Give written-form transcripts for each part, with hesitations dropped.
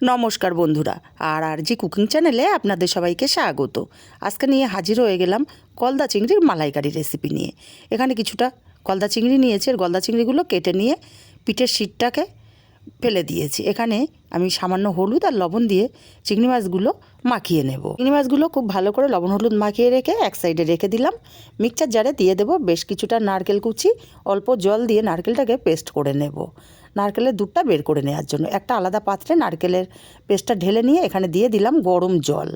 নমস্কার বন্ধুরা, আর জি কুকিং চ্যানেলে আপনাদের সবাইকে স্বাগত। আজকে নিয়ে হাজির হয়ে গেলাম গলদা চিংড়ির মালাইকারি রেসিপি নিয়ে। এখানে কিছুটা গলদা চিংড়ি নিয়েছি, আর গলদা চিংড়িগুলো কেটে নিয়ে পিঠের শিটটাকে ফেলে দিয়েছি। এখানে আমি সামান্য হলুদ আর লবণ দিয়ে চিংড়ি মাছগুলো মাখিয়ে নেব। চিংড়ি মাছগুলো খুব ভালো করে লবণ হলুদ মাখিয়ে রেখে এক সাইডে রেখে দিলাম। মিক্সচার জারে দিয়ে দেবো বেশ কিছুটা নারকেল কুচি, অল্প জল দিয়ে নারকেলটাকে পেস্ট করে নেব। নারকেলের দুধটা বের করে নেওয়ার জন্য একটা আলাদা পাত্রে নারকেলের পেস্টটা ঢেলে নিয়ে এখানে দিয়ে দিলাম গরম জল।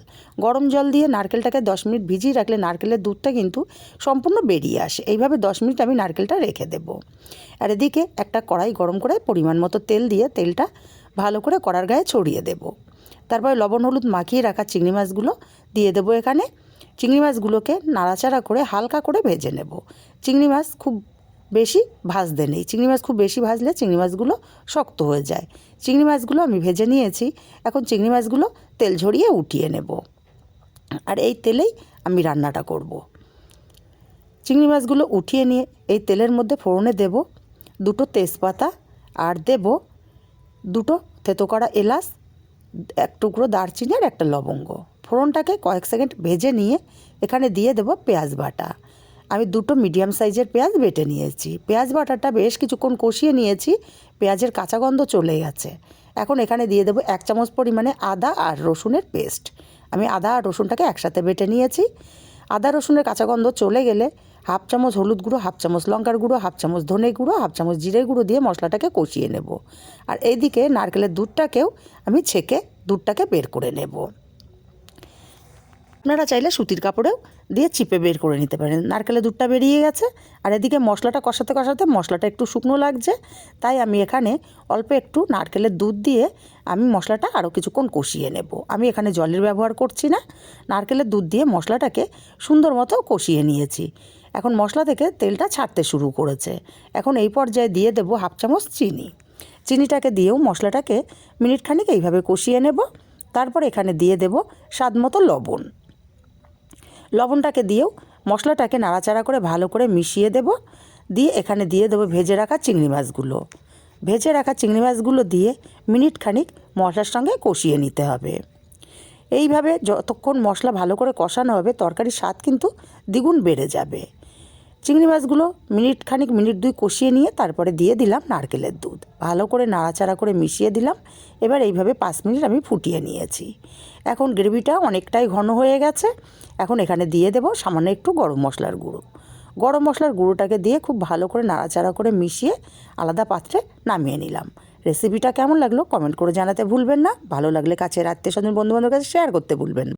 গরম জল দিয়ে নারকেলটাকে 10 মিনিট ভিজিয়ে রাখলে নারকেলের দুধটা কিন্তু সম্পূর্ণ বেরিয়ে আসে। এইভাবে 10 মিনিট আমি নারকেলটা রেখে দেব। আর এদিকে একটা কড়াই গরম করে পরিমাণ মতো তেল দিয়ে তেলটা ভালো করে কড়ার গায়ে ছড়িয়ে দেব। তারপরে লবণ হলুদ মাখিয়ে রাখা চিংড়ি মাছগুলো দিয়ে দেবো। এখানে চিংড়ি মাছগুলোকে নাড়াচাড়া করে হালকা করে ভেজে নেব। চিংড়ি মাছ খুব বেশি ভাজতে নেই, চিংড়ি মাছ খুব বেশি ভাজলে চিংড়ি মাছগুলো শক্ত হয়ে যায়। চিংড়ি মাছগুলো আমি ভেজে নিয়েছি। এখন চিংড়ি মাছগুলো তেল ঝরিয়ে উঠিয়ে নেব, আর এই তেলেই আমি রান্নাটা করব। চিংড়ি মাছগুলো উঠিয়ে নিয়ে এই তেলের মধ্যে ফোড়নে দেব দুটো তেজপাতা, আর দেব দুটো থেতো করা এলাচ, এক টুকরো দারচিনি আর একটা লবঙ্গ। ফোড়নটাকে কয়েক সেকেন্ড ভেজে নিয়ে এখানে দিয়ে দেব পেঁয়াজ বাটা। আমি দুটো মিডিয়াম সাইজের পেঁয়াজ বেটে নিয়েছি। পেঁয়াজ বাটাটা বেশ কিছুক্ষণ কষিয়ে নিয়েছি, পেঁয়াজের কাঁচা গন্ধ চলে গেছে। এখন এখানে দিয়ে দেবো 1 চামচ পরিমাণে আদা আর রসুনের পেস্ট। আমি আদা আর রসুনটাকে একসাথে বেটে নিয়েছি। আদা রসুনের কাঁচা গন্ধ চলে গেলে 1/2 চামচ হলুদ গুঁড়ো, 1/2 চামচ লঙ্কার গুঁড়ো, 1/2 চামচ ধনে গুঁড়ো, 1/2 চামচ জিরে গুঁড়ো দিয়ে মশলাটাকে কষিয়ে নেব। আর এইদিকে নারকেলের দুধটাকেও আমি ছেঁকে দুধটাকে বের করে নেব। আপনারা চাইলে সুতির কাপড়েও দিয়ে চিপে বের করে নিতে পারেন। নারকেলের দুধটা বেরিয়ে গেছে, আর এদিকে মশলাটা কষাতে কষাতে মশলাটা একটু শুকনো লাগছে, তাই আমি এখানে অল্প একটু নারকেলের দুধ দিয়ে আমি মশলাটা আরও কিছুক্ষণ কষিয়ে নেব। আমি এখানে জলের ব্যবহার করছি না, নারকেলের দুধ দিয়ে মশলাটাকে সুন্দর মতো কষিয়ে নিয়েছি। এখন মশলা থেকে তেলটা ছাড়তে শুরু করেছে। এখন এই পর্যায়ে দিয়ে দেবো 1/2 চামচ চিনি। চিনিটাকে দিয়েও মশলাটাকে মিনিট খানিক এইভাবে কষিয়ে নেব। তারপর এখানে দিয়ে দেব স্বাদ মতো লবণ। লবণটাকে দিয়েও মশলাটাকে নাড়াচাড়া করে ভালো করে মিশিয়ে দেব। দিয়ে এখানে দিয়ে দেবো ভেজে রাখা চিংড়ি মাছগুলো। ভেজে রাখা চিংড়ি মাছগুলো দিয়ে মিনিট খানিক মশলার সঙ্গে কষিয়ে নিতে হবে। এইভাবে যতক্ষণ মশলা ভালো করে কষানো হবে তরকারির স্বাদ কিন্তু দ্বিগুণ বেড়ে যাবে। চিংড়ি মাছগুলো মিনিট 2 কষিয়ে নিয়ে তারপরে দিয়ে দিলাম নারকেলের দুধ। ভালো করে নাড়াচাড়া করে মিশিয়ে দিলাম। এবার এইভাবে 5 মিনিট আমি ফুটিয়ে নিয়েছি। এখন গ্রেভিটা অনেকটাই ঘন হয়ে গেছে। এখন এখানে দিয়ে দেব সামান্য একটু গরম মশলার গুঁড়ো। গরম মশলার গুঁড়োটাকে দিয়ে খুব ভালো করে নাড়াচাড়া করে মিশিয়ে আলাদা পাত্রে নামিয়ে নিলাম। রেসিপিটা কেমন লাগলো কমেন্ট করে জানাতে ভুলবেন না। ভালো লাগলে কাছের আত্মীয় স্বজন বন্ধুবান্ধবের কাছে শেয়ার করতে ভুলবেন না।